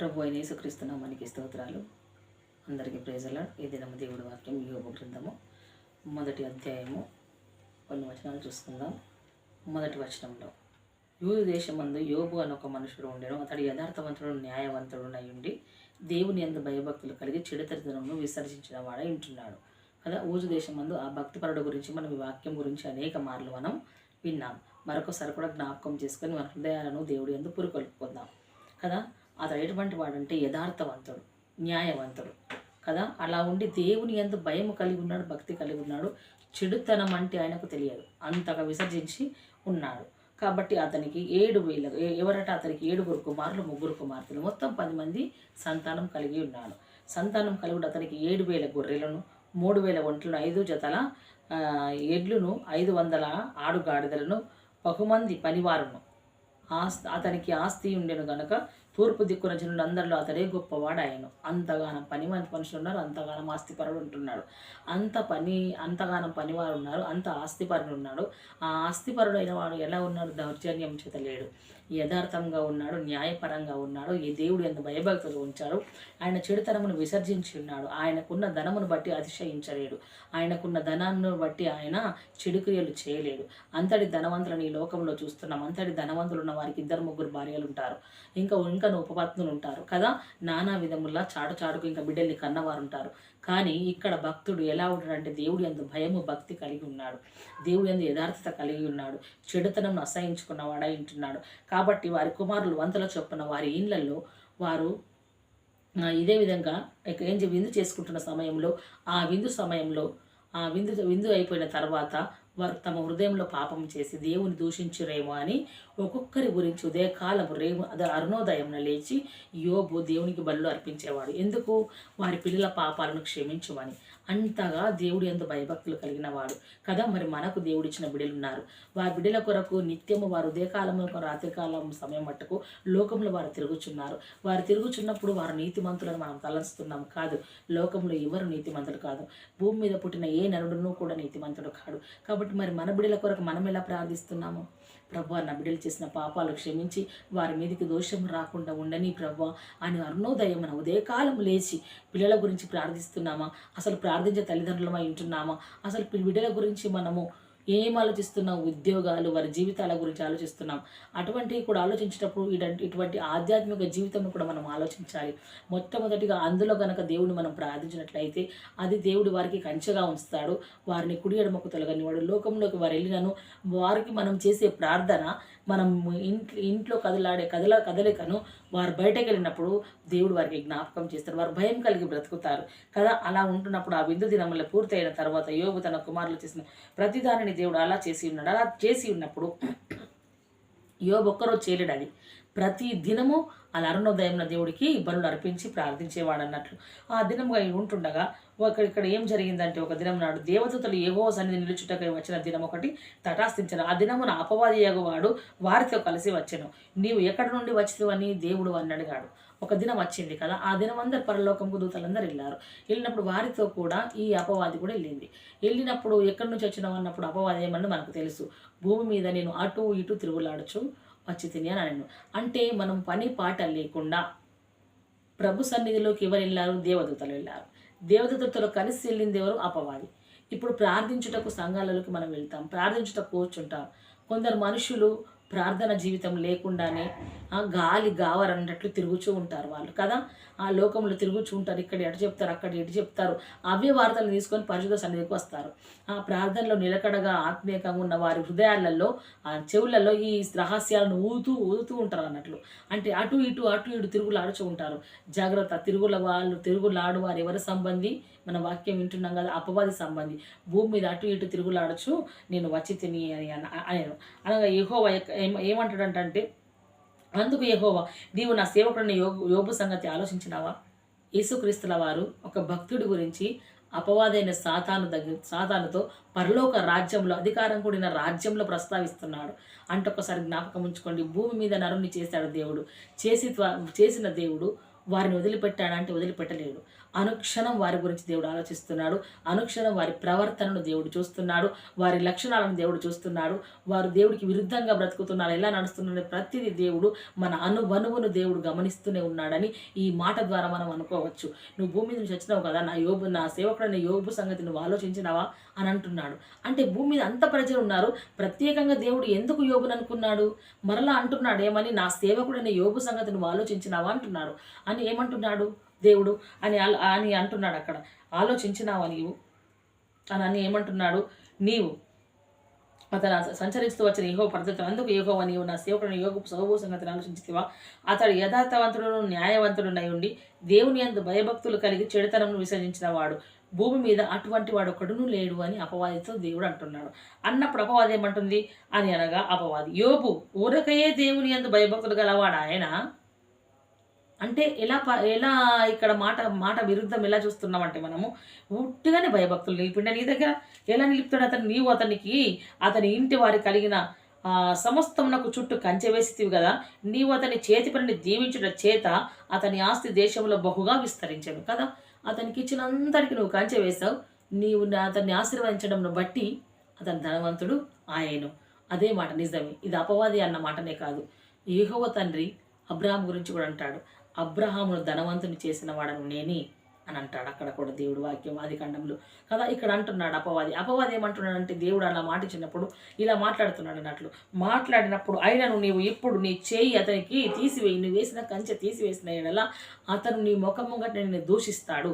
ప్రభు అయిన యేసుక్రీస్తు నామానికి స్తోత్రాలు. అందరికీ ప్రైజ్ ది లార్డ్. ఈ దినము దేవుడి వాక్యం యోబు గ్రంథము మొదటి అధ్యాయము కొన్ని వచనాలు చూసుకుందాం. మొదటి వచనంలో, యూదు దేశమందు యోబు అని ఒక మనుషుడు ఉండెను. అతడు యథార్థవంతుడు, న్యాయవంతుడునై ఉండి దేవుని యందు భయభక్తులు కలిగి చెడుతరితనమును విసర్జించిన వాడై ఉంటున్నాడు కదా. ఊజు దేశమందు ఆ భక్తిపరుడు గురించి మనం ఈ వాక్యం గురించి అనేక మార్లు మనం విన్నాం. మరొకసారి కూడా జ్ఞాపకం చేసుకొని మన హృదయాలను దేవుడి యందు పురుకొల్పుకుందాం కదా. అతడు ఎటువంటి వాడంటే యథార్థవంతుడు, న్యాయవంతుడు కదా. అలా ఉండి దేవుని యందు భయము కలిగి ఉన్నాడు, భక్తి కలిగి ఉన్నాడు. చెడుతనం అంటే ఆయనకు తెలియదు, అంతగా విసర్జించి ఉన్నాడు. కాబట్టి అతనికి 7,000 ఎవరట అతనికి 7 కుమారులు, 3 కుమార్తెలు, మొత్తం 10 మంది సంతానం కలిగి ఉన్నాడు. సంతానం కలిగి అతనికి 7,000 గొర్రెలను, 3,000 ఒంట్లను, 5 జతల ఎడ్లను, 500 ఆడుగాడిదలను, బహుమంది పనివారును. అతనికి ఆస్తి ఉండెను గనుక తూర్పు దిక్కున జనులు అందరిలో అతడే గొప్పవాడు ఆయన. అంతగానం పని మనుషులు ఉన్నారు, అంతగానం ఆస్తిపరుడు ఉంటున్నాడు. అంతగానం పనివారు ఉన్నారు, అంత ఆస్తిపరుడు ఉన్నాడు. ఆ ఆస్తిపరుడు అయిన వాడు ఎలా ఉన్నాడు? దౌర్జన్యం చేత లేడు, యథార్థంగా ఉన్నాడు, న్యాయపరంగా ఉన్నాడు, ఈ దేవుడు ఎంత భయభక్తులు ఉంచాడు. ఆయన చెడుతనమును విసర్జించి ఉన్నాడు. ఆయనకున్న ధనమును బట్టి అతిశయించలేడు, ఆయనకున్న ధనాన్ని బట్టి ఆయన చెడు క్రియలు చేయలేడు. అంతటి ధనవంతులను ఈ లోకంలో చూస్తున్నాం. అంతటి ధనవంతులు ఉన్న వారికి 2-3 భార్యలు ఉంటారు, ఇంకా ఉపపత్నులు ఉంటారు కదా. నానా విధములా చాటుకు ఇంకా బిడ్డల్ని కన్నవారు ఉంటారు. కానీ ఇక్కడ భక్తుడు ఎలా ఉంటాడంటే దేవుడి యందు భయము, భక్తి కలిగి ఉన్నాడు, దేవుడి యందు యథార్థత కలిగి ఉన్నాడు, చెడుతనం అసహించుకున్నవాడై ఉంటున్నాడు. కాబట్టి వారి కుమారులు వంతల చొప్పున వారి ఇళ్లలో వారు ఇదే విధంగా విందు చేసుకుంటున్న సమయంలో ఆ విందు అయిపోయిన తర్వాత వారు తమ హృదయంలో పాపం చేసి దేవుని దూషించురేమో అని ఒక్కొక్కరి గురించి ఉదయకాలము అరుణోదయం లేచి యోబు దేవునికి బలులు అర్పించేవాడు. ఎందుకు? వారి పిల్లల పాపాలను క్షమించమని. అంతగా దేవుడి యందు భయభక్తులు కలిగిన వాడు కదా. మరి మనకు దేవుడిచ్చిన బిడ్డలు ఉన్నారు. వారి బిడ్డల కొరకు నిత్యము వారు ఉదయకాలము, రాత్రికాలం సమయం మట్టుకు లోకంలో వారు తిరుగుచున్నారు. వారు తిరుగుచున్నప్పుడు వారు నీతిమంతులను మనం తలంచుతున్నాం కాదు. లోకంలో ఎవరు నీతిమంతులు కాదు. భూమి మీద పుట్టిన ఏ నరుడును కూడా నీతిమంతుడు కాడు. కాబట్టి మరి మన బిడ్డల కొరకు మనం ఎలా ప్రార్థిస్తున్నాము? ప్రభువా, నా బిడ్డలు చేసిన పాపాలు క్షమించి వారి మీదకి దోషం రాకుండా ఉండని ప్రభువా అని అరుణోదయం ఉదయకాలం లేచి పిల్లల గురించి ప్రార్థిస్తున్నామా? అసలు ప్రార్థించే తల్లిదండ్రులమై ఉంటున్నామా? అసలు బిడ్డల గురించి మనము ఏం ఆలోచిస్తున్నాం? ఉద్యోగాలు, వారి జీవితాల గురించి ఆలోచిస్తున్నాం. అటువంటివి కూడా ఆలోచించేటప్పుడు ఇటువంటి ఆధ్యాత్మిక జీవితం కూడా మనం ఆలోచించాలి. మొట్టమొదటిగా అందులో గనక దేవుడిని మనం ప్రార్థించినట్లయితే అది దేవుడు వారికి కంచెగా ఉంచుతాడు. వారిని కుడి ఎడమకు తొలగనివాడు. లోకంలోకి వారు వెళ్ళినను వారికి మనం చేసే ప్రార్థన, మనం ఇంట్లో కదలికను వారు బయటకు వెళ్ళినప్పుడు దేవుడు వారికి జ్ఞాపకం చేస్తారు. వారు భయం కలిగి బ్రతుకుతారు కదా. అలా ఉంటున్నప్పుడు ఆ విందు దినముల పూర్తయిన తర్వాత యోబు తన కుమారులు చేసిన ప్రతిదానిని దేవుడు అలా చేసి ఉన్నాడు. అలా చేసి ఉన్నప్పుడు యోబు ఒక్కరోజు చేయలేడు. అది ప్రతి దినము అలా అరుణోదయంలో దేవుడికి బలులు అర్పించి ప్రార్థించేవాడు అన్నట్లు. ఆ దినంగా ఉంటుండగా ఇక్కడ ఏం జరిగిందంటే, ఒక దినం నాడు దేవదూతలు యెహోవా సన్నిధి నిలుచుటకై వచ్చిన దినం ఒకటి తటాస్థించను. ఆ దినమున అపవాదియగువాడు వారితో కలిసి వచ్చెను. నీవు ఎక్కడి నుండి వచ్చినవని దేవుడు అని అడిగాడు. ఒక దినం వచ్చింది కదా. ఆ దినం అందరు పరలోకంకు దూతలందరూ వెళ్ళారు. వెళ్ళినప్పుడు వారితో కూడా ఈ అపవాది కూడా వెళ్ళినప్పుడు ఎక్కడి నుంచి వచ్చినావు అన్నప్పుడు అపవాది ఏమన్నా మనకు తెలుసు. భూమి మీద నేను అటు ఇటు తిరుగులాడచ్చు వచ్చి తిని అని అన్నాను. అంటే మనం పని పాట లేకుండా ప్రభు సన్నిధిలోకి ఎవరు వెళ్ళారు? దేవదూతలు వెళ్ళారు. దేవదూతలతో కలిసి వెళ్ళింది ఎవరు? అపవాది. ఇప్పుడు ప్రార్థించుటకు సంఘాలలోకి మనం వెళ్తాం, ప్రార్థించుటకు కూర్చుంటాం. కొందరు మనుషులు ప్రార్థన జీవితం లేకుండానే గావరన్నట్లు తిరుగుతూ ఉంటారు వాళ్ళు కదా. ఆ లోకంలో తిరుగుతూ ఉంటారు. ఇక్కడ ఎటు చెప్తారు, అక్కడ ఎటు చెప్తారు. అవే వార్తలు తీసుకొని పరిశుద్ధ సన్నిధికి వస్తారు. ఆ ప్రార్థనలో నిలకడగా ఆత్మీయంగా ఉన్న వారి హృదయాలలో, ఆ చెవులలో ఈ రహస్యాలను ఊదుతూ ఉంటారు అన్నట్లు. అంటే అటు ఇటు తిరుగులాడుచూ ఉంటారు. జాగ్రత్త. తిరుగులాడు వారు ఎవరి సంబంధి? మన వాక్యం వింటున్నాం కదా, అపవాది సంబంధి. భూమి మీద అటు ఇటు తిరుగులాడచ్చు నేను వచ్చి తిని అని అనగా యెహోవా ఏమంటాడంటే, అందుకు యెహోవా, నీవు నా సేవకుడిని యోబు సంగతి ఆలోచించినావా? యేసుక్రీస్తుల వారు ఒక భక్తుడి గురించి అపవాదైన సాతానుతో పరలోక రాజ్యంలో అధికారం కూడిన రాజ్యంలో ప్రస్తావిస్తున్నాడు అంటే ఒకసారి జ్ఞాపకం ఉంచుకోండి. భూమి మీద నరుణ్ణి చేశాడు దేవుడు. చేసిన దేవుడు వారిని వదిలిపెట్టాడా అంటే వదిలిపెట్టలేడు. అనుక్షణం వారి గురించి దేవుడు ఆలోచిస్తున్నాడు. అనుక్షణం వారి ప్రవర్తనను దేవుడు చూస్తున్నాడు. వారి లక్షణాలను దేవుడు చూస్తున్నాడు. వారు దేవుడికి విరుద్ధంగా బ్రతుకుతున్నారు, ఎలా నడుస్తున్నారు, ప్రతిదీ దేవుడు మన అనువనువును దేవుడు గమనిస్తూనే ఉన్నాడని ఈ మాట ద్వారా మనం అనుకోవచ్చు. నువ్వు భూమి నుంచి వచ్చినావు కదా, నా సేవకుడైన యోబు సంగతి నువ్వు ఆలోచించినావా అని అంటున్నాడు. అంటే భూమి మీద అంత ప్రజలు ఉన్నారు, ప్రత్యేకంగా దేవుడు ఎందుకు యోబుని అనుకున్నాడు? మరలా అంటున్నాడు ఏమని, నా సేవకుడైన యోబు సంగతి నువ్వు ఆలోచించినావా అంటున్నాడు. అని ఏమంటున్నాడు దేవుడు అని అంటున్నాడు అక్కడ. ఆలోచించినావా నీవు అని ఏమంటున్నాడు? నీవు అతను సంచరిస్తూ వచ్చిన యెహోవా పద్ధతులు అందుకు యెహోవా నీవు నా సేవకుడిని యోబు సంగతిని ఆలోచించితివా? అతడు యథార్థవంతుడును న్యాయవంతుడునై ఉండి దేవుని యందు భయభక్తులు కలిగి చెడుతనమును విసర్జించిన వాడు భూమి మీద అటువంటి వాడు ఒకడును లేడు అని అపవాదితో దేవుడు అంటున్నాడు. అన్నప్పుడు అపవాది ఏమంటుంది అని అనగా, అపవాది యోబు ఊరకయే దేవుని యందు భయభక్తులు గలవాడు ఆయన అంటే ఎలా ఇక్కడ మాట విరుద్ధం ఎలా చూస్తున్నామంటే, మనము ఉట్టిగానే భయభక్తులు నిలిపిండే నీ దగ్గర ఎలా నిలుపుతాడు అతను? నీవు అతని ఇంటి వారి కలిగిన సమస్తమునకు చుట్టూ కంచె వేసితివి కదా, నీవు అతని చేతి పనిని దీవించుట చేత అతని ఆస్తి దేశంలో బహుగా విస్తరించాను కదా. అతనికి ఇచ్చినంతటికి నువ్వు కంచె వేశావు. నీవు అతన్ని ఆశీర్వదించడంను బట్టి అతని ధనవంతుడు ఆయను. అదే మాట నిజమే. ఇది అపవాది అన్న మాటనే కాదు, యెహోవా తండ్రి అబ్రహాం గురించి కూడా అంటాడు, అబ్రహామును ధనవంతుని చేసిన వాడను నేనే అని అంటాడు అక్కడ కూడా దేవుడు వాక్యం ఆదికాండంలో కదా. ఇక్కడ అంటున్నాడు అపవాది ఏమంటున్నాడంటే, దేవుడు అలా మాట ఇచ్చినప్పుడు ఇలా మాట్లాడుతున్నాడు అన్నట్లు. మాట్లాడినప్పుడు అయినను నీవు ఇప్పుడు నీ చేయి అతనికి తీసివేయి, నువ్వు వేసిన కంచె తీసివేసిన ఎడల అతను నీ ముఖం ముంగట నిన్ను దూషిస్తాడు,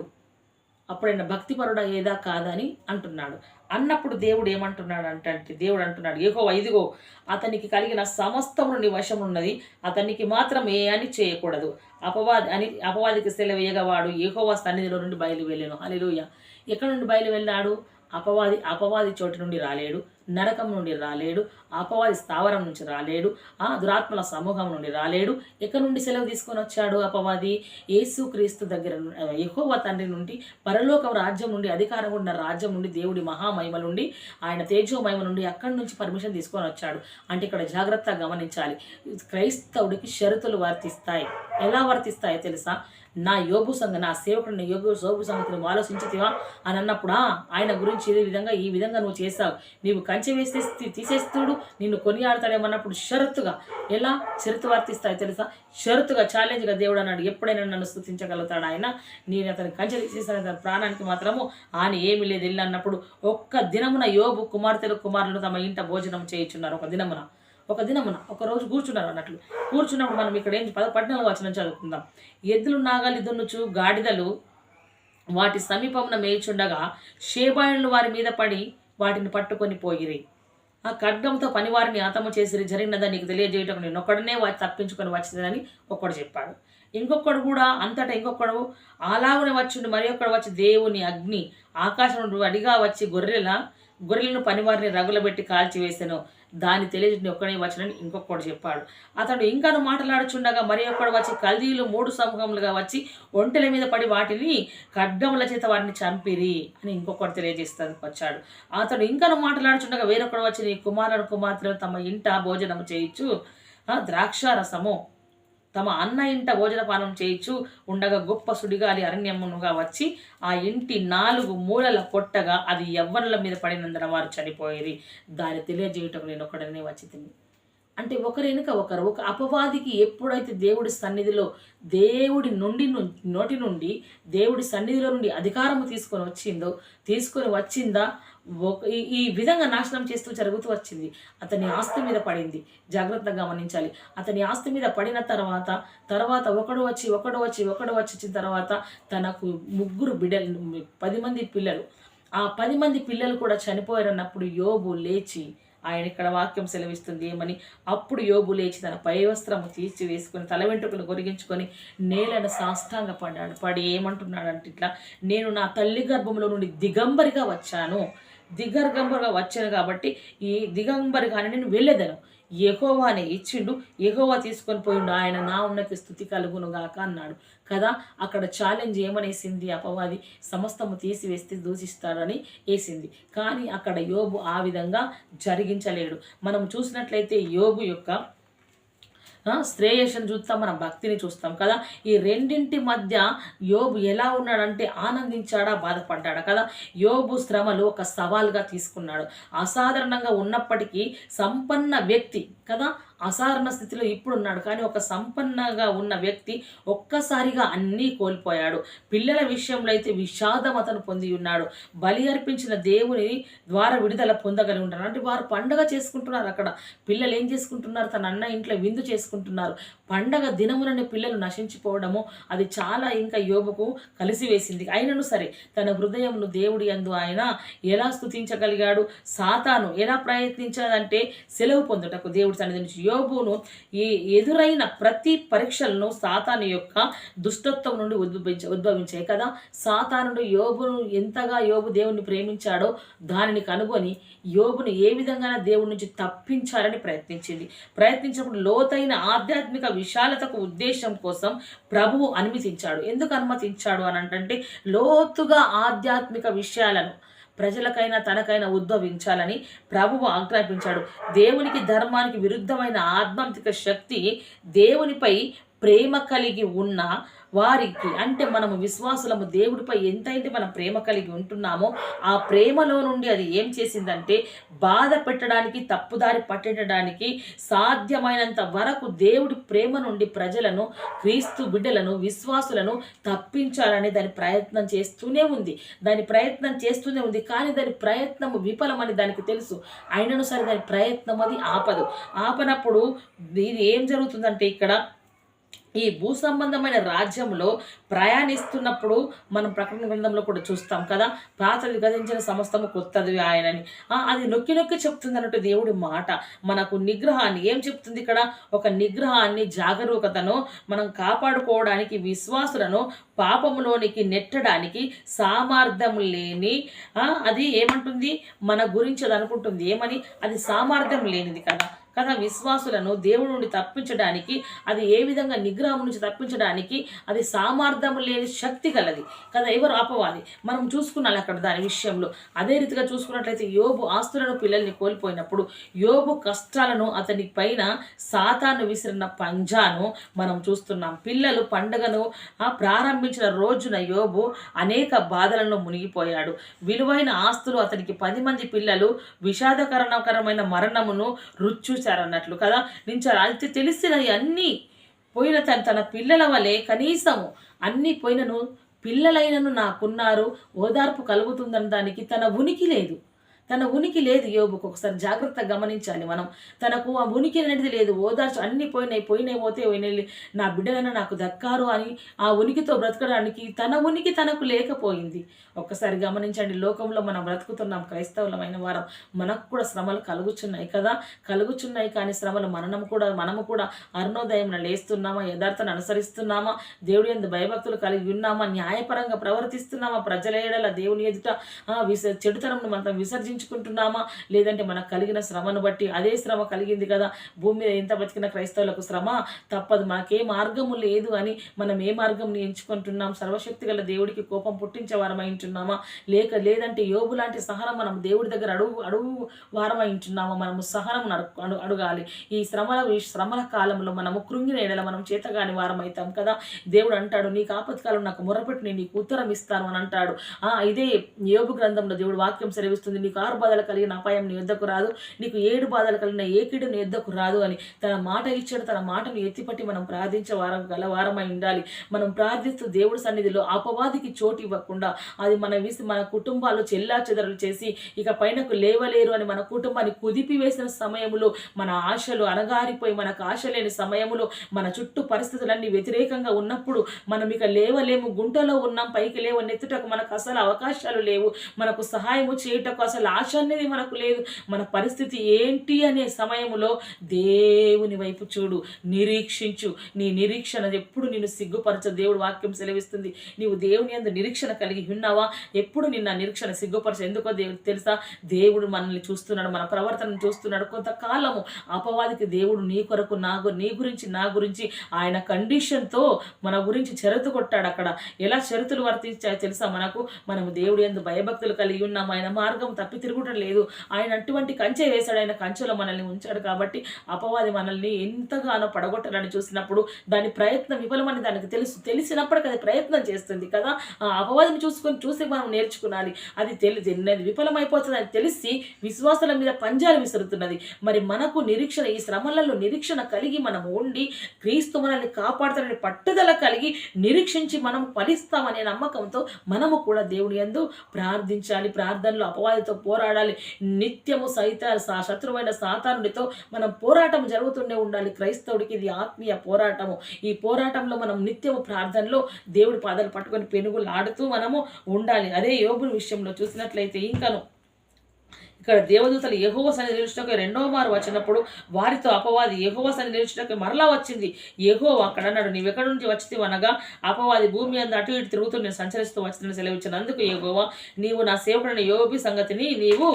అప్పుడైనా భక్తిపరుడా ఏదా కాదని అంటున్నాడు. అన్నప్పుడు దేవుడు ఏమంటున్నాడు అంటే, దేవుడు అంటున్నాడు, యెహోవా ఇదిగో అతనికి కలిగిన సమస్తమును నీ వశం ఉన్నది, అతనికి మాత్రం ఏ అని చేయకూడదు. అపవాదికి సెలవేయగవాడు యెహోవా సన్నిధిలో నుండి బయలు వెళ్ళాను. హల్లెలూయా. ఎక్కడి నుండి బయలు వెళ్ళాడు? అపవాది చోటు నుండి రాలేడు, నరకం నుండి రాలేడు, అపవాది స్థావరం నుంచి రాలేడు, దురాత్మల సమూహం నుండి రాలేడు. ఎక్కడి నుండి సెలవు తీసుకొని వచ్చాడు అపవాది? యేసుక్రీస్తు దగ్గర, యెహోవా తండ్రి నుండి, పరలోక రాజ్యం నుండి, అధికారం ఉన్న రాజ్యం నుండి, దేవుడి మహామహిమ నుండి, ఆయన తేజోమహిమ నుండి అక్కడి నుంచి పర్మిషన్ తీసుకొని వచ్చాడు. అంటే ఇక్కడ జాగ్రత్తగా గమనించాలి, క్రైస్తవుడికి షరతులు వర్తిస్తాయి. ఎలా వర్తిస్తాయో తెలుసా? నా సేవకుడు యోబు సంగతి నువ్వు ఆలోచించితివా అని అన్నప్పుడు, ఆయన గురించి ఈ విధంగా నువ్వు చేస్తావు, నీవు కంచె వేస్తే తీసేస్తుడు, నిన్ను కొనియాడతాడేమన్నప్పుడు షరతు వర్తిస్తాయి తెలుసా? షరతుగా, ఛాలెంజ్గా దేవుడు అన్నాడు, ఎప్పుడైనా నన్ను స్తుతించగలుగుతాడు ఆయన, నేను అతని కంచె తీసేస్తాను, అతని ప్రాణానికి మాత్రము హాని ఏమి లేదు ఇల్లు అన్నప్పుడు, ఒక్క దినమున యోబు కుమారులు తమ ఇంట భోజనం చేయించున్నారు. ఒక దినమున ఒకరోజు కూర్చున్నారు అన్నట్లు. కూర్చున్నప్పుడు మనం ఇక్కడ 14వ వచనం చదువుకుందాం. ఎద్దులు నాగలి దున్నుచు గాడిదలు వాటి సమీపమున మేయిచుండగా షేబాయులు వారి మీద పడి వాటిని పట్టుకొని పోయిరి. ఆ ఖడ్గంతో పనివారిని హతము చేసిరి. జరిగినదని నీకు తెలియజేయటం నేను ఒక్కడనే వాటి తప్పించుకొని వచ్చిందని ఒకడు చెప్పాడు. ఇంకొకడు కూడా అంతటా ఇంకొకడు అలాగునే వచ్చిండు. మరి ఒక్కడు వచ్చి దేవుని అగ్ని ఆకాశం నుండి అడిగా వచ్చి గొర్రెలను పనివారిని రగులబెట్టి కాల్చివేసాను, దాన్ని తెలియజేసి ఒక్కడే వచ్చినని ఇంకొకడు చెప్పాడు. అతడు ఇంకాను మాట్లాడుచుండగా మరి ఒక్కడు వచ్చి కల్దీలు 3 సమూహములుగా వచ్చి ఒంటెల మీద పడి వాటిని ఖడ్గముల చేత వారిని చంపిరి అని ఇంకొకటి తెలియజేస్తానికి వచ్చాడు. అతడు ఇంకాను మాట్లాడుచుండగా వేరొకడు వచ్చి నీ కుమార్తెలు తమ ఇంట భోజనం చేయించు ద్రాక్షారసము తమ అన్న ఇంట భోజనపానం చేయించు ఉండగా గొప్ప సుడిగాలి అరణ్యమునుగా వచ్చి ఆ ఇంటి 4 మూలల కొట్టగా అది యవ్వనుల మీద పడినందున వారు చనిపోయేది. దాన్ని తెలియజేయటం నేను ఒకడనే వచ్చి. అంటే ఒకరెనుక ఒకరు. ఒక అపవాదికి ఎప్పుడైతే దేవుడి సన్నిధిలో నోటి నుండి దేవుడి సన్నిధిలో నుండి అధికారము తీసుకొని వచ్చిందా ఈ విధంగా నాశనం చేస్తూ జరుగుతూ వచ్చింది. అతని ఆస్తి మీద పడింది. జాగ్రత్తగా గమనించాలి. అతని ఆస్తి మీద పడిన తర్వాత ఒకడు వచ్చి వచ్చిన తర్వాత తనకు 3 బిడ్డలు, 10 మంది పిల్లలు. ఆ 10 మంది పిల్లలు కూడా చనిపోయారన్నప్పుడు యోబు లేచి, ఆయన ఇక్కడ వాక్యం సెలవిస్తుంది ఏమని, అప్పుడు యోబు లేచి తన పై వస్త్రము తీసి వేసుకొని తల వెంట్రుకలు గొరిగించుకొని నేలను సాష్టాంగ పడి ఏమంటున్నాడంటే, ఇట్లా నేను నా తల్లి గర్భంలో నుండి దిగంబరిగా వచ్చాను కాబట్టి ఈ దిగంబరిగానే నేను వెళ్ళేదను. యెహోవానే ఇచ్చిండు, యెహోవా తీసుకొని పోయిండు, ఆయన నా ఉన్నతి స్థుతి కలుగునుగాక అన్నాడు కదా. అక్కడ ఛాలెంజ్ ఏమనేసింది అపవాది? సమస్తము తీసివేస్తే దూషిస్తాడని వేసింది. కానీ అక్కడ యోబు ఆ విధంగా జరిగించలేడు. మనం చూసినట్లయితే యోబు యొక్క శ్రేయస్సుని చూస్తాం, మన భక్తిని చూస్తాం కదా. ఈ రెండింటి మధ్య యోబు ఎలా ఉన్నాడంటే ఆనందించాడా, బాధపడ్డాడా కదా. యోబు శ్రమలు ఒక సవాల్గా తీసుకున్నాడు. అసాధారణంగా ఉన్నప్పటికీ సంపన్న వ్యక్తి కదా, అసాధారణ స్థితిలో ఇప్పుడు ఉన్నాడు. కానీ ఒక సంపన్నగా ఉన్న వ్యక్తి ఒక్కసారిగా అన్నీ కోల్పోయాడు. పిల్లల విషయంలో అయితే విషాదం అతను పొంది ఉన్నాడు. బలి అర్పించిన దేవుని ద్వారా విడుదల పొందగలిగి ఉంటారు. అంటే వారు పండగ చేసుకుంటున్నారు. అక్కడ పిల్లలు ఏం చేసుకుంటున్నారు, తన అన్న ఇంట్లో విందు చేసుకుంటున్నారు. పండగ దినములని పిల్లలు నశించిపోవడము అది చాలా ఇంకా యోబుకు కలిసివేసింది. అయినను సరే తన హృదయంను దేవుడి యందు ఆయన ఎలా స్తుతించగలిగాడు. సాతాను ఎలా ప్రయత్నించాడంటే సెలవు పొందుటకు దేవుడి సన్నిధి నుంచి. యోబును ఈ ఎదురైన ప్రతి పరీక్షలను సాతాను యొక్క దుష్టత్వం నుండి ఉద్భవించాయి కదా. సాతానుడు యోబును ఎంతగా యోబు దేవుని ప్రేమించాడో దానిని కనుగొని యోబును ఏ విధంగా దేవుడి నుంచి తప్పించాలని ప్రయత్నించినప్పుడు లోతైన ఆధ్యాత్మిక విశాలతకు ఉద్దేశం కోసం ప్రభువు అనుమతించాడు. ఎందుకు అనుమతించాడు అని అంటే లోతుగా ఆధ్యాత్మిక విషయాలను ప్రజలకైనా తనకైనా ఉద్భవించాలని ప్రభువు ఆజ్ఞాపించాడు. దేవునికి ధర్మానికి విరుద్ధమైన ఆధ్యాత్మిక శక్తి దేవునిపై ప్రేమ కలిగి ఉన్న వారికి, అంటే మనము విశ్వాసులము దేవుడిపై ఎంతైతే మనం ప్రేమ కలిగి ఉంటున్నామో ఆ ప్రేమలో నుండి అది ఏం చేసిందంటే బాధ పెట్టడానికి, తప్పుదారి పట్టడానికి సాధ్యమైనంత వరకు దేవుడి ప్రేమ నుండి ప్రజలను, క్రీస్తు బిడ్డలను, విశ్వాసులను తప్పించాలని దాని ప్రయత్నం చేస్తూనే ఉంది. కానీ దాని ప్రయత్నము విఫలమని దానికి తెలుసు. అయినను సరే దాని ప్రయత్నం అది ఆపనప్పుడు ఇది ఏం జరుగుతుందంటే ఇక్కడ ఈ భూ సంబంధమైన రాజ్యంలో ప్రయాణిస్తున్నప్పుడు మనం ప్రకటన గ్రంథంలో కూడా చూస్తాం కదా, పాతది గతించిన సమస్తము కొత్తది ఆయనని. అది నొక్కి నొక్కి చెప్తుంది అన్నట్టు దేవుడి మాట. మనకు నిగ్రహాన్ని ఏం చెప్తుంది ఇక్కడ, ఒక నిగ్రహాన్ని, జాగరూకతను మనం కాపాడుకోవడానికి, విశ్వాసులను పాపములోనికి నెట్టడానికి సామర్థ్యం లేని అది ఏమంటుంది మన గురించి అది అనుకుంటుంది. ఏమని, అది సామర్థ్యం లేనిది కదా. విశ్వాసులను దేవుడి నుండి తప్పించడానికి, అది ఏ విధంగా నిగ్రహం నుంచి తప్పించడానికి అది సామర్థ్యం లేని శక్తి కలది కదా. ఎవరు అపవాది. మనం చూసుకున్నాం అక్కడ దాని విషయంలో. అదే రీతిగా చూసుకున్నట్లయితే యోబు ఆస్తులను, పిల్లల్ని కోల్పోయినప్పుడు యోబు కష్టాలను, అతని పైన సాతాను విసిరిన పంజాను మనం చూస్తున్నాం. పిల్లలు పండుగను ప్రారంభించిన రోజున యోబు అనేక బాధలను మునిగిపోయాడు. విలువైన ఆస్తులు, అతనికి 10 మంది పిల్లలు విషాదకరమైన మరణమును రుచూశారన్నట్లు కదా. నుంచి అయితే తెలిసినవి అన్నీ పోయిన తన పిల్లల వలె కనీసము అన్నీ పోయినను పిల్లలైనను నాకున్నారు, ఓదార్పు కలుగుతుందని దానికి తన ఉనికి లేదు యోబుకు. ఒకసారి జాగ్రత్తగా గమనించాలి మనం. తనకు ఆ ఉనికి అనేది లేదు. ఓదార్చు అన్ని పోయినాయి పోయినాయి, నా బిడ్డలైనా నాకు దక్కారు అని ఆ ఉనికితో బ్రతకడానికి తన ఉనికి తనకు లేకపోయింది. ఒక్కసారి గమనించండి. లోకంలో మనం బ్రతుకుతున్నాం, క్రైస్తవులమైన వారం, మనకు కూడా శ్రమలు కలుగుచున్నాయి. కానీ శ్రమలు మనము కూడా అరుణోదయం లేస్తున్నామా, యథార్థను అనుసరిస్తున్నామా, దేవుడి యందు భయభక్తులు కలిగి ఉన్నామా, న్యాయపరంగా ప్రవర్తిస్తున్నామా, ప్రజల ఎడల దేవుని ఎదుట చెడుతనంను మనం విసర్జించుకుంటున్నామా, లేదంటే మనకు కలిగిన శ్రమను బట్టి అదే శ్రమ కలిగింది కదా. భూమి మీద ఎంత బతికిన క్రైస్తవులకు శ్రమ తప్పదు, మనకే మార్గము లేదు అని మనం ఏ మార్గం ఎంచుకుంటున్నాం? సర్వశక్తి గల దేవుడికి కోపం పుట్టించే వారమై ఉంటున్నామా, లేదంటే యోబు లాంటి సహనం మనం దేవుడి దగ్గర అడుగు వారమై ఉంటున్నామా? మనము సహనం అడగాలి. ఈ శ్రమల కాలంలో మనము కృంగిన ఎడల మనం చేతగాని వారం అవుతాం కదా. దేవుడు అంటాడు, నీకు ఆపత్కాలం నాకు మొరపెట్టి నేను నీకు ఉత్తరం ఇస్తాను అని అంటాడు. ఇదే యోబు గ్రంథంలో దేవుడు వాక్యం సెలవిస్తుంది, నీకు 6 బాధలు కలిగిన అపాయం నీ యొద్దకు రాదు, నీకు 7 బాధలు కలిగిన ఏ కీడు నీ యొద్దకు రాదు అని తన మాట ఇచ్చాడు. తన మాటను ఎత్తిపట్టి మనం ప్రార్థించే వారమై ఉండాలి. మనం ప్రార్థిస్తూ దేవుడి సన్నిధిలో అపవాదికి చోటు ఇవ్వకుండా అది మన కుటుంబాలు చెల్లాచెదరలు చేసి ఇక పైనకు లేవలేరు అని మన కుటుంబాన్ని కుదిపివేసిన సమయంలో, మన ఆశలు అణగారిపోయి మనకు ఆశ లేని సమయంలో, మన చుట్టూ పరిస్థితులన్నీ వ్యతిరేకంగా ఉన్నప్పుడు మనం ఇక లేవలేము, గుంటలో ఉన్నాం, పైకి లేవు, నెత్తుటకు మనకు అసలు అవకాశాలు లేవు, మనకు సహాయము చేయుటకు అసలు ఆశ అనేది మనకు లేదు, మన పరిస్థితి ఏంటి అనే సమయంలో దేవుని వైపు చూడు, నిరీక్షించు. నీ నిరీక్షణ ఎప్పుడు నిన్ను సిగ్గుపరచ దేవుడు వాక్యం సెలవిస్తుంది. నీవు దేవుని యందు నిరీక్షణ కలిగి ఉన్నావా? ఎప్పుడు నిన్న నిరీక్షణ సిగ్గుపరచ. ఎందుకో దేవుడు తెలుసా? దేవుడు మనల్ని చూస్తున్నాడు, మన ప్రవర్తనను చూస్తున్నాడు. కొంతకాలము అపవాదికి దేవుడు నీ కొరకు నీ గురించి ఆయన కండిషన్తో మన గురించి షరతు కొట్టాడు. అక్కడ ఎలా షరతులు వర్తించాయో తెలుసా మనకు? మనము దేవుడి యందు భయభక్తులు కలిగి ఉన్నాం, ఆయన మార్గం తప్పితే తిరుగుటం లేదు. ఆయన అటువంటి కంచె వేశాడు, ఆయన కంచెలో మనల్ని ఉంచాడు. కాబట్టి అపవాది మనల్ని ఎంతగానో పడగొట్టాలని చూసినప్పుడు దాని ప్రయత్నం విఫలమని దానికి తెలిసినప్పటికీ అది ప్రయత్నం చేస్తుంది కదా. ఆ అపవాదిని చూసి మనం నేర్చుకున్నాలి. అది విఫలమైపోతుంది అని తెలిసి విశ్వాసాల మీద పంజాలు విసురుతున్నది. మరి మనకు నిరీక్షణ, ఈ శ్రమలలో నిరీక్షణ కలిగి మనం ఉండి క్రీస్తు మనల్ని కాపాడుతాడని పట్టుదల కలిగి నిరీక్షించి మనం ఫలిస్తామనే నమ్మకంతో మనము కూడా దేవుని యందు ప్రార్థించాలి. ప్రార్థనలో అపవాదితో పోరాడాలి. నిత్యము శత్రువైన సాతానుడితో మనం పోరాటం జరుగుతూనే ఉండాలి. క్రైస్తవుడికి ఇది ఆత్మీయ పోరాటము. ఈ పోరాటంలో మనం నిత్యము ప్రార్థనలో దేవుడి పాదాలు పట్టుకొని పెనుగులు ఆడుతూ మనము ఉండాలి. అదే యోబు విషయంలో చూసినట్లయితే ఇంకను ఇక్కడ దేవదూతలు యెహోవా సన్నిధి నిలుచుటకు 2వ మారు వచ్చినప్పుడు వారితో అపవాది యెహోవా సన్నిధి నిలుచుటకు మరలా వచ్చింది. యెహోవా అక్కడ అన్నాడు, నీవెక్కడి నుంచి వచ్చితివి అనగా, అపవాది భూమి అందు అటు ఇటు తిరుగుతూ నేను సంచరిస్తూ వచ్చిందని సెలవిచ్చాను. అందుకు యెహోవా, నీవు నా సేవకుడైన యోబు సంగతిని నీవు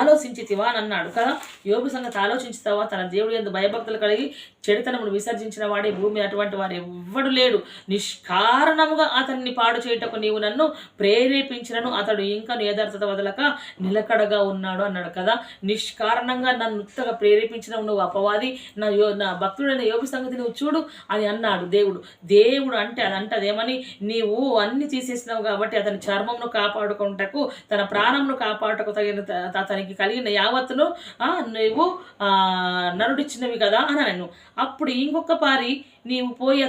ఆలోచించితివా అని అన్నాడు కదా. యోబు సంగతి ఆలోచించుతావా? తన దేవుడి యందు భయభక్తులు కలిగి చెడుతనమును విసర్జించిన వాడే భూమి అటువంటి వాడు ఎవ్వడు లేడు. నిష్కారణముగా అతన్ని పాడు చేయుటకు నీవు నన్ను ప్రేరేపించినను అతడు ఇంకా యథార్థత వదలక నిలకడగా ఉన్నాడు అన్నాడు కదా. నిష్కారణంగా నన్ను ఉత్తగా ప్రేరేపించినవు నువ్వు అపవాది, నా భక్తుడైన యోబు సంగతి నువ్వు చూడు అని అన్నాడు దేవుడు అంటే అదేమని, నీవు అన్ని తీసేసినావు కాబట్టి అతని చర్మంను కాపాడుకుంటకు తన ప్రాణంను కాపాడుటకు అతనికి కలిగిన యావత్తును నువ్వు నరుడిచ్చినవి కదా అని నేను. అప్పుడు ఇంకొక పారి నీవు పోయి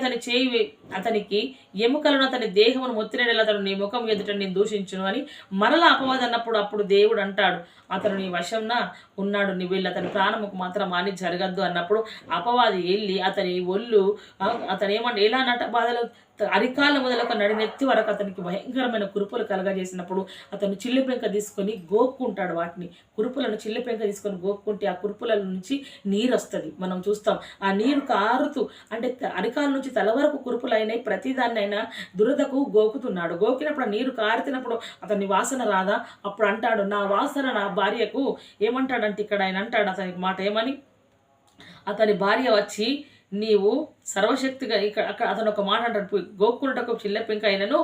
అతనికి ఎముకలను అతని దేహమును మొత్తినడేలా అతడు నీ ముఖం ఎదుట నేను దూషించును అని మరలా అపవాది అన్నప్పుడు అప్పుడు దేవుడు అంటాడు, అతను నీ వశంన ఉన్నాడు, నీ వెళ్ళి అతని ప్రాణముకు మాత్రం హాని జరగద్దు అన్నప్పుడు అపవాది వెళ్ళి అతని ఒళ్ళు అతను ఏమంటే ఎలా బాధలు అరికాల మొదలొక నడినెత్తి వరకు అతనికి భయంకరమైన కురుపులు కలగజేసినప్పుడు అతను చిల్లిపెంక తీసుకొని గోక్కుంటాడు. వాటిని కురుపులను చిల్లిపెంక తీసుకొని గోక్కుంటే ఆ కురుపుల నుంచి నీరు వస్తుంది. మనం చూస్తాం ఆ నీరు కారుతూ, అంటే అరికాల నుంచి తల వరకు కురుపులు అయినాయి. ప్రతిదాన్నైనా దురదకు గోకుతున్నాడు. గోకినప్పుడు ఆ నీరు కారుతున్నప్పుడు అతని వాసన రాదా? అప్పుడు అంటాడు, నా వాసన నా భార్యకు ఏమంటాడంటే ఇక్కడ ఆయన అంటాడు అతనికి మాట ఏమని, అతని భార్య వచ్చి నీవు సర్వశక్తిగా అక్కడ అతను ఒక మాట అంటాడు, గోక్కున్నటకు చిల్లెపెంక అయినను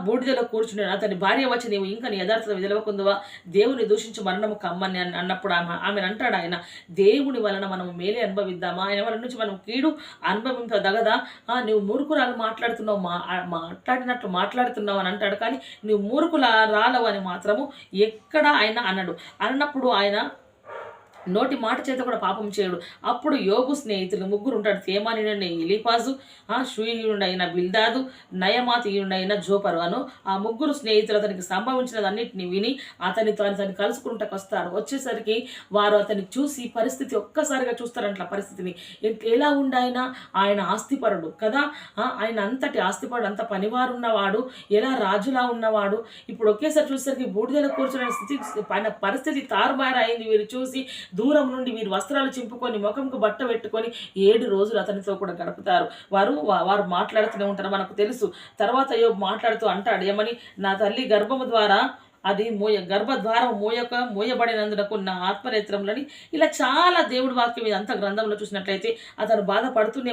బూడిదలో కూర్చున్నాడు. అతని భార్య వచ్చి నీవు ఇంకా నీ యథార్థత విదలవకుందువా, దేవుని దూషించి మరణము కమ్మని అన్నప్పుడు ఆమెను అంటాడు ఆయన, దేవుని వలన మనం మేలే అనుభవిద్దామా, ఆయన వలన నుంచి మనం కీడు అనుభవించదగదా, నువ్వు మూర్ఖురాలు మాట్లాడినట్లు మాట్లాడుతున్నావు అని అంటాడు. కానీ నువ్వు మూర్ఖురాలవు అని మాత్రము ఎక్కడ ఆయన అన్నాడు. అన్నప్పుడు ఆయన నోటి మాట చేత కూడా పాపం చేయడు. అప్పుడు యోబు స్నేహితులు ముగ్గురు ఉంటాడు, తేమానీయుడైన ఎలీఫాజు, షూయుడైన బిల్దాదు, నయమాతీయుడైన జోపరు అను ఆ ముగ్గురు స్నేహితులు అతనికి సంభవించినదన్నిటిని విని అతనితో కలుసుకుంటకు వస్తారు. వచ్చేసరికి వారు అతన్ని చూసి పరిస్థితి ఒక్కసారిగా చూస్తారంట. పరిస్థితిని ఎలా ఉండాయన, ఆయన ఆస్తిపరుడు కదా, ఆయన అంతటి ఆస్తిపరుడు, అంత పనివారు ఉన్నవాడు, ఎలా రాజులా ఉన్నవాడు. ఇప్పుడు ఒకేసారి చూసేసరికి బూడిదలో కూర్చున్న స్థితి పరిస్థితి తారుమారు అయింది. వీరు చూసి దూరం నుండి వీరు వస్త్రాలు చింపుకొని ముఖంకు బట్ట పెట్టుకొని 7 రోజులు అతనితో కూడా గడుపుతారు. వారు మాట్లాడుతూనే ఉంటారు. మనకు తెలుసు. తర్వాత యోబు మాట్లాడుతూ అంటాడు ఏమని, నా తల్లి గర్భము ద్వారా అది గర్భద్వారం మోయబడినందునకు నా ఆత్మనేత్రంలోని, ఇలా చాలా దేవుడి వాక్యం మీద అంత గ్రంథంలో చూసినట్లయితే అతను బాధపడుతూనే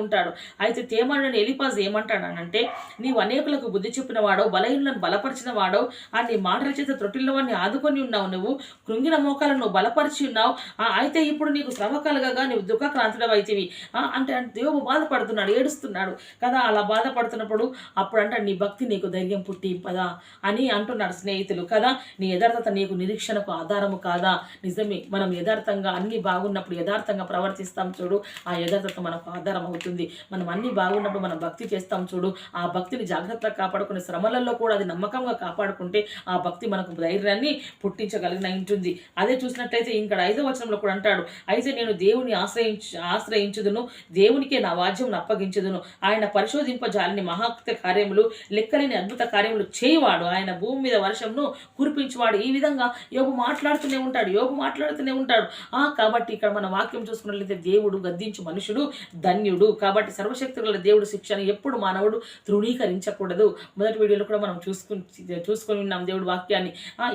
ఉంటాడు. అయితే తేమానుడైన ఎలీఫాజు ఏమంటాడనంటే, నీవు అనేకులకు బుద్ధి చెప్పిన వాడవు, బలహీనులను బలపరిచిన వాడవు, నీ మాటల చేత త్రొట్టిల్లో వాడిని ఆదుకొని ఉన్నావు, నువ్వు కృంగిన మోకాలను నువ్వు బలపరిచి ఉన్నావు. అయితే ఇప్పుడు నీకు శ్రమ కలగగా నీవు దుఃఖక్రాంతుడవైతివి అంటే యోబు బాధపడుతున్నాడు, ఏడుస్తున్నాడు కదా. అలా బాధపడుతున్నప్పుడు అప్పుడు అంటే నీ భక్తి నీకు ధైర్యం పుట్టింపదా అని అంటున్నాడు స్నేహితులు కదా. నీ యథార్థత నీకు నిరీక్షణకు ఆధారము కాదా? నిజమే, మనం యథార్థంగా అన్ని బాగున్నప్పుడు యథార్థంగా ప్రవర్తిస్తాం చూడు, ఆ యథార్థత మనకు ఆధారం అవుతుంది. మనం అన్ని బాగున్నప్పుడు మనం భక్తి చేస్తాం చూడు, ఆ భక్తిని జాగ్రత్తగా కాపాడుకునే శ్రమలలో కూడా అది నమ్మకంగా కాపాడుకుంటే ఆ భక్తి మనకు ధైర్యాన్ని పుట్టించగలిగిన ఉంటుంది. అదే చూసినట్లయితే ఇక్కడ 5వ వచనంలో కూడా అంటాడు, అయితే నేను దేవుని ఆశ్రయించుదును, దేవునికే నా వాద్యం అప్పగించుదును, ఆయన పరిశోధింపజాలని మహాత్య కార్యములు లెక్కలేని అద్భుత కార్యములు చేయవాడు, ఆయన భూమి మీద వర్షంను కురిపించేవాడు. ఈ విధంగా యోబు మాట్లాడుతూనే ఉంటాడు. కాబట్టి ఇక్కడ మన వాక్యం చూసుకున్నట్లయితే దేవుడు గద్దించు మనుషుడు ధన్యుడు. కాబట్టి సర్వశక్తుల దేవుడు శిక్షను ఎప్పుడు మానవుడు తృణీకరించకూడదు. మొదటి వీడియోలో కూడా మనం చూసుకొని ఉన్నాం దేవుడు వాక్యాన్ని.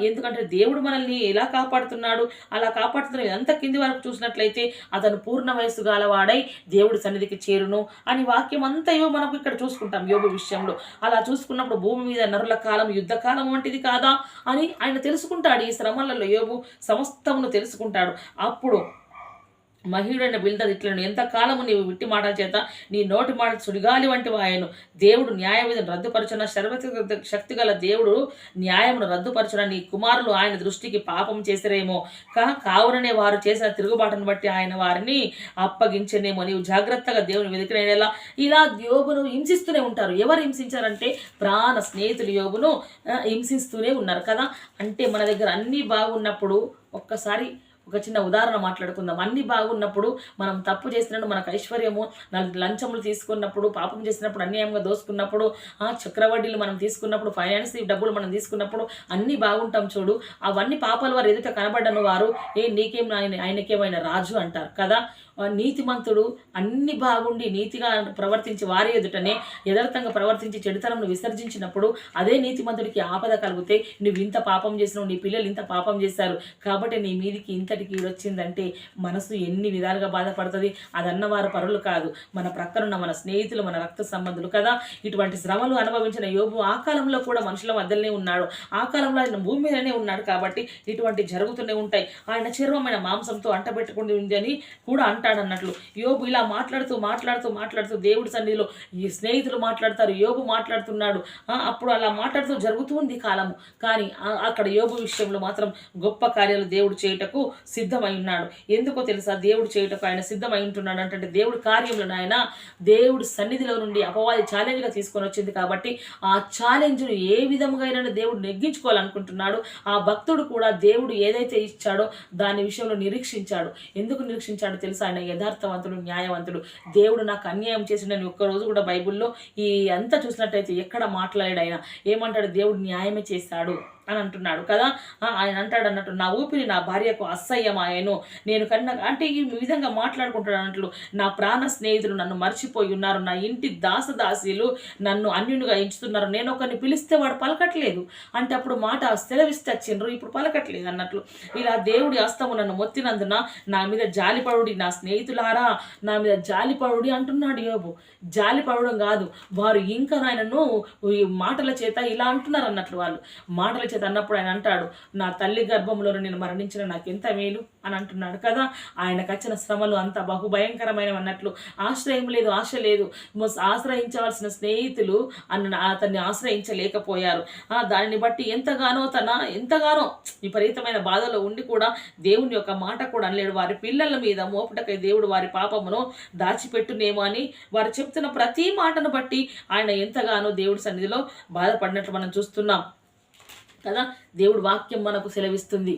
ఎందుకంటే దేవుడు మనల్ని ఎలా కాపాడుతున్నాడు, అలా కాపాడుతున్నాడు. ఎంత కింది వరకు చూసినట్లయితే అతను పూర్ణ వయస్సు గలవాడై దేవుడి సన్నిధికి చేరును అని వాక్యం అంతయో మనకు ఇక్కడ చూసుకుంటాం యోబు విషయంలో. అలా చూసుకున్నప్పుడు భూమి మీద నరుల కాలం యుద్ధ కాలము వంటిది కాదా అని ఆయన తెలుసుకుంటాడు. ఈ శ్రమలలో యోబు సమస్తమును తెలుసుకుంటాడు. అప్పుడు మహిళుడైన బిల్దదు ఇట్లను, ఎంతకాలము నీవు విట్టి మాటల చేత నీ నోటి మాట సుడిగాలి వంటి వాయను. దేవుడు న్యాయ విధిని రద్దుపరచున, శక్తి గల దేవుడు న్యాయమును రద్దుపరచున. నీ కుమారులు ఆయన దృష్టికి పాపం చేసిరేమో, కావుననే వారు చేసిన తిరుగుబాటును బట్టి ఆయన వారిని అప్పగించనేమో. నీవు జాగ్రత్తగా దేవుని వెతికినేలా. ఇలా యోబును హింసిస్తూనే ఉంటారు. ఎవరు హింసించారంటే ప్రాణ స్నేహితులు యోబును హింసిస్తూనే ఉన్నారు కదా. అంటే మన దగ్గర అన్నీ బాగున్నప్పుడు ఒక్కసారి ఒక చిన్న ఉదాహరణ మాట్లాడుకుందాం. అన్నీ బాగున్నప్పుడు మనం తప్పు చేసినప్పుడు, మనకు ఐశ్వర్యము, లంచములు తీసుకున్నప్పుడు, పాపం చేసినప్పుడు, అన్యాయంగా దోసుకున్నప్పుడు, చక్రవడ్డీలు మనం తీసుకున్నప్పుడు, ఫైనాన్స్ డబ్బులు మనం తీసుకున్నప్పుడు అన్నీ బాగుంటాం చూడు. అవన్నీ పాపాల వారు ఎదుట కనబడను వారు నీకేం ఆయనకేమైనా రాజు అంటారు కదా. నీతిమంతుడు అన్ని బాగుండి నీతిగా ప్రవర్తించి వారి ఎదుటనే యథార్థంగా ప్రవర్తించి చెడుతనంను విసర్జించినప్పుడు అదే నీతిమంతుడికి ఆపద కలిగితే, నువ్వు ఇంత పాపం చేసినావు, నీ పిల్లలు ఇంత పాపం చేశారు కాబట్టి నీ మీదికి ఇంతటికి వచ్చిందంటే మనసు ఎన్ని విధాలుగా బాధపడుతుంది. అదన్నవారు పరులు కాదు, మన ప్రక్కనున్న మన స్నేహితులు, మన రక్త సంబంధులు కదా. ఇటువంటి శ్రమలు అనుభవించిన యోబు ఆ కాలంలో కూడా మనుషుల మధ్యలోనే ఉన్నాడు. ఆ కాలంలో ఆయన భూమి మీదనే ఉన్నాడు కాబట్టి ఇటువంటి జరుగుతూనే ఉంటాయి. ఆయన చర్మమైన మాంసంతో అంటబెట్టుకుని ఉంది అని కూడా అంటాడన్నట్లు. యోబు ఇలా మాట్లాడుతూ దేవుడి సన్నిధిలో ఈ స్నేహితులు మాట్లాడతారు, యోబు మాట్లాడుతున్నాడు. అప్పుడు అలా మాట్లాడుతూ జరుగుతూ ఉంది కాలము. కానీ అక్కడ యోబు విషయంలో మాత్రం గొప్ప కార్యాలు దేవుడు చేయుటకు సిద్ధమై ఉన్నాడు. ఎందుకో తెలుసా? దేవుడు చేయుటకు ఆయన సిద్ధమై ఉంటున్నాడు అంటే దేవుడి కార్యంలో ఆయన దేవుడి సన్నిధిలో నుండి అపవాది ఛాలెంజ్గా తీసుకొని వచ్చింది కాబట్టి ఆ ఛాలెంజ్ను ఏ విధముగా దేవుడు నెగ్గించుకోవాలనుకుంటున్నాడు. ఆ భక్తుడు కూడా దేవుడు ఏదైతే ఇచ్చాడో దాని విషయంలో నిరీక్షించాడు. ఎందుకు నిరీక్షించాడో తెలుసా? ఆయన యథార్థవంతుడు, న్యాయవంతుడు. దేవుడు నాకు అన్యాయం చేసిండని ఒక్కరోజు కూడా బైబిల్లో ఈ అంతా చూసినట్టయితే ఎక్కడ మాట్లాడాడు. ఆయన ఏమంటాడు? దేవుడు న్యాయమే చేశాడు అని అంటున్నాడు కదా. ఆయన అంటాడు అన్నట్టు, నా ఊపిరి నా భార్యకు అసహ్యమాయను, నేను కన్నా అంటే ఈ విధంగా మాట్లాడుకుంటాడు అన్నట్లు. నా ప్రాణ స్నేహితులు నన్ను మర్చిపోయి ఉన్నారు, నా ఇంటి దాసదాసీలు నన్ను అన్యునిగా ఎంచుతున్నారు. నేను ఒకరిని పిలిస్తే వాడు పలకట్లేదు అంటే అప్పుడు మాట సెలవిస్తే వచ్చిండ్రు, ఇప్పుడు పలకట్లేదు అన్నట్లు. ఇలా దేవుడి హస్తము నన్ను మొత్తినందున నా మీద జాలిపడుడి, నా స్నేహితులారా నా మీద జాలిపడుడి అంటున్నాడు యోబు. జాలిపడడం కాదు, వారు ఇంకా ఆయనను మాటల చేత ఇలా అంటున్నారు అన్నట్లు. వాళ్ళు మాటల చేత అన్నప్పుడు ఆయన అంటాడు, నా తల్లి గర్భంలో నేను మరణించిన నాకు ఎంత మేలు అని అంటున్నాడు కదా. ఆయనకు వచ్చిన శ్రమలు అంత బహుభయంకరమైనవి అన్నట్లు. ఆశ్రయం లేదు, ఆశ లేదు. ఆశ్రయించవలసిన స్నేహితులు అతన్ని ఆశ్రయించలేకపోయారు. దానిని బట్టి ఎంతగానో విపరీతమైన బాధలో ఉండి కూడా దేవుని యొక్క మాట కూడా అనలేడు. వారి పిల్లల మీద మోపుటకై దేవుడు వారి పాపమును దాచిపెట్టునేమో అని వారు చెప్తున్న ప్రతి మాటను బట్టి ఆయన ఎంతగానో దేవుడి సన్నిధిలో బాధపడినట్లు మనం చూస్తున్నాం కదా. దేవుడు వాక్యం మనకు సెలవిస్తుంది.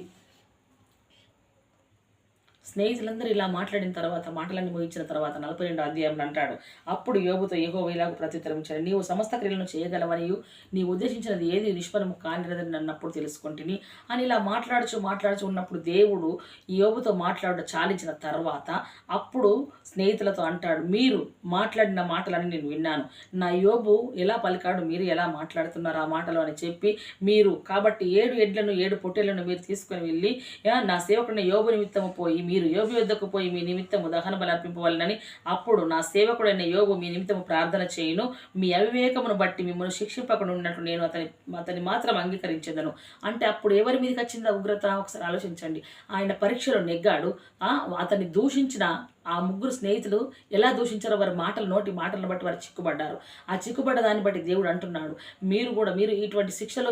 స్నేహితులందరూ ఇలా మాట్లాడిన తర్వాత, మాటలన్నీ ముగించిన తర్వాత 42వ అధ్యాయంలో అంటాడు, అప్పుడు యోబుతో యెహోవా ఇలాగ ప్రత్యుత్తరమిచ్చాడు, నీవు సమస్త క్రియలను చేయగలవనియు నీవు ఉద్దేశించినది ఏది నిష్ఫలము కానిరదని నన్నప్పుడు తెలుసుకుంటుని అని ఇలా మాట్లాడుచు ఉన్నప్పుడు దేవుడు యోబుతో మాట్లాడ చాలించిన తర్వాత అప్పుడు స్నేహితులతో అంటాడు, మీరు మాట్లాడిన మాటలని నేను విన్నాను. నా యోబు ఎలా పలికాడు, మీరు ఎలా మాట్లాడుతున్నారు ఆ మాటలు అని చెప్పి, మీరు కాబట్టి 7 ఎడ్లను 7 పొట్టేళ్లను మీరు తీసుకుని వెళ్ళి నా సేవకుడిని యోబు నిమిత్తము పోయి మీరు యోబు యొద్దకు పోయి మీ నిమిత్తము దహన బలి అర్పింపవలెనని, అప్పుడు నా సేవకుడైన యోబు మీ నిమిత్తము ప్రార్థన చేయును. మీ అవివేకమును బట్టి మిమ్మల్ని శిక్షింపకుండా ఉన్నట్లు నేను అతని మాత్రం అంగీకరించేదను. అంటే అప్పుడు ఎవరి మీదకి వచ్చిందా ఉగ్రత? ఒకసారి ఆలోచించండి. ఆయన పరీక్షలో నెగ్గాడు. అతన్ని దూషించిన ఆ 3 స్నేహితులు ఎలా దూషించారో వారి నోటి మాటలను బట్టి వారు చిక్కుబడ్డారు. ఆ చిక్కుబడ్డ దాన్ని బట్టి దేవుడు అంటున్నాడు, మీరు ఇటువంటి శిక్షలో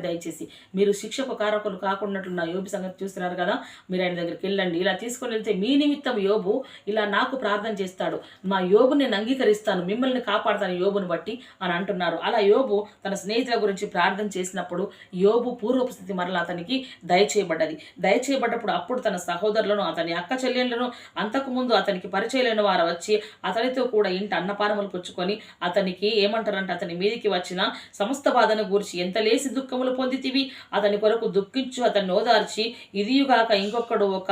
దయచేసి మీరు శిక్షకు కారకులు కాకున్నట్లు నా యోబు సంగతి చూస్తున్నారు కదా, మీరు ఆయన దగ్గరికి వెళ్ళండి. ఇలా తీసుకొని వెళ్తే మీ నిమిత్తం యోబు ఇలా నాకు ప్రార్థన చేస్తాడు, మా యోబు నేను అంగీకరిస్తాను, మిమ్మల్ని కాపాడుతాను యోబుని బట్టి అని అంటున్నారు. అలా యోబు తన స్నేహితుల గురించి ప్రార్థన చేసినప్పుడు యోబు పూర్వపు స్థితి మరలా అతనికి దయచేయబడ్డప్పుడు అప్పుడు తన సహోదరులను, అతని అక్క చెల్లెళ్లను, ముందు అతనికి పరిచయమైన వారు వచ్చి అతనితో కూడా ఇంటి అన్నపానములు పుచ్చుకొని అతనికి ఏమంటారంటే, అతని మీదికి వచ్చిన సమస్త బాధను గూర్చి ఎంత లేసి దుఃఖములు పొందితివి, అతని కొరకు దుఃఖించు, అతన్ని ఓదార్చి, ఇదియుగాక ఇంకొకడు ఒక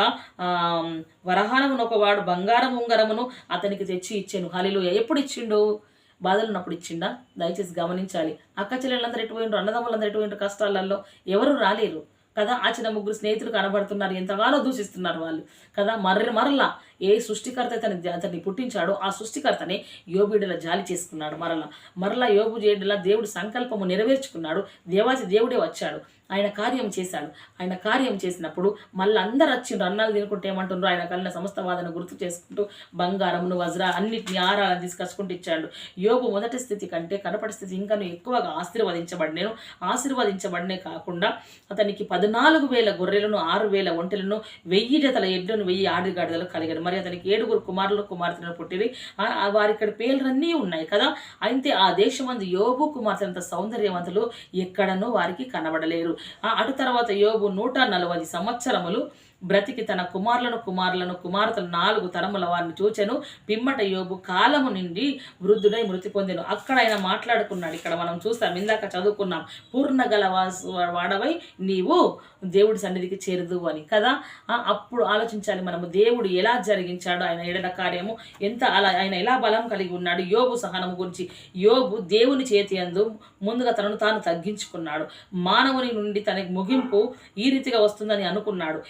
వరహానమును ఒకవాడు బంగారం ఉంగరమును అతనికి తెచ్చి ఇచ్చాను. హల్లెలూయా. ఎప్పుడు ఇచ్చిండు? బాధలు ఉన్నప్పుడు ఇచ్చిండా? దయచేసి గమనించాలి. అక్క చెల్లెళ్ళందరూ ఎటుపోయిండ్రు, అన్నదమ్ములందరూ ఎటుపోయిండ్రు, కష్టాలలో ఎవరు రాలేరు కదా. ఆ చిన్న 3 స్నేహితులు కనబడుతున్నారు, ఎంతగానో దూషిస్తున్నారు వాళ్ళు కదా. మరలా ఏ సృష్టికర్త అతన్ని పుట్టించాడో ఆ సృష్టికర్తనే యోబుడల జాలి చేసుకున్నాడు. మరలా యోబు చేయడలా దేవుడు సంకల్పము నెరవేర్చుకున్నాడు. దేవాది దేవుడే వచ్చాడు, ఆయన కార్యం చేశాడు. ఆయన కార్యం చేసినప్పుడు మళ్ళీ అందరు వచ్చిండ్రు, అన్నాలు తినుకుంటే ఏమంటుండ్రు, ఆయన కలిగిన సమస్త వాదన గుర్తు చేసుకుంటూ బంగారమును వజ్ర అన్నిటిని ఆరాలను తీసుకొచ్చుకుంటూ ఇచ్చాడు. యోబు మొదటి స్థితి కంటే కనపటి స్థితి ఇంకా ఎక్కువగా ఆశీర్వదించబడినే కాకుండా అతనికి 14,000 గొర్రెలను, 6,000 ఒంటెలను, 1000 జతల ఎడ్లను, 1000 ఆడిగాడిదలు కలిగాడు. మరి అతనికి 7 కుమారులు కుమార్తెలను పుట్టిరి. వారి ఇక్కడ పేర్లన్నీ ఉన్నాయి కదా. అయితే ఆ దేశమందు యోబు కుమార్తెలంత సౌందర్యవంతులు ఎక్కడనూ వారికి కనబడలేరు. అటు తర్వాత యోబు 140 సంవత్సరములు బ్రతికి తన కుమార్తెలు 4 తరముల వారిని చూచెను. పిమ్మట యోబు కాలము నుండి వృద్ధుడై మృతి పొందెను. అక్కడ ఆయన మాట్లాడుకున్నాడు. ఇక్కడ మనం చూస్తాం, ఇందాక చదువుకున్నాం, పూర్ణ గల వాడవై నీవు దేవుడి సన్నిధికి చేరదు అని కదా. అప్పుడు ఆలోచించాలి మనము, దేవుడు ఎలా జరిగించాడు ఆయన ఎడల కార్యము, ఆయన ఎలా బలం కలిగి ఉన్నాడు. యోబు సహనము గురించి, యోబు దేవుని చేతి యందు ముందుగా తనను తాను తగ్గించుకున్నాడు. మానవుని నుండి తనకి ముగింపు ఈ రీతిగా వస్తుందని అనుకున్నాడు.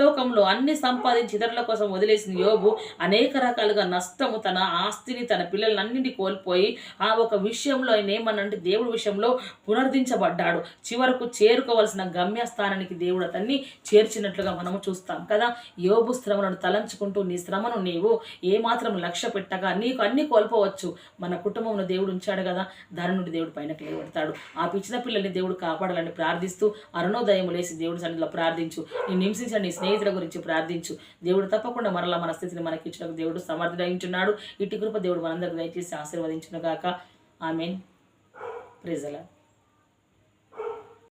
లోకంలో అన్ని సంపాదించి ఇతరుల కోసం వదిలేసిన యోబు అనేక రకాలుగా నష్టము, తన ఆస్తిని, తన పిల్లలన్నింటినీ కోల్పోయి ఆ ఒక విషయంలో ఆయన ఏమన్నంటే దేవుడి విషయంలో పునరుద్ధరించబడ్డాడు. చివరకు చేరుకోవలసిన గమ్యస్థానానికి దేవుడు అతన్ని చేర్చినట్లుగా మనము చూస్తాం కదా. యోబు శ్రమలను తలంచుకుంటూ నీ శ్రమను నీవు ఏమాత్రం లక్ష్య పెట్టగా నీకు అన్ని కోల్పోవచ్చు. మన కుటుంబంలో దేవుడు ఉంచాడు కదా, దాని నుండి దేవుడు పైనకి లేవడతాడు. ఆ పిచ్చిన పిల్లల్ని దేవుడు కాపాడాలని ప్రార్థిస్తూ అరుణోదయం లేసి దేవుడి సన్నిధిలో ప్రార్థించు. నీ హింసించిన నీ స్నేహితుల గురించి ప్రార్థించు. దేవుడు తప్పకుండా మరలా మన స్థితిని మనకి ఇచ్చిన దేవుడు సమర్థించున్నాడు. ఇటు కృప దేవుడు మనందరికీ దయచేసి ఆశీర్వదించును గాక. ఆమేన్. Praise the lord.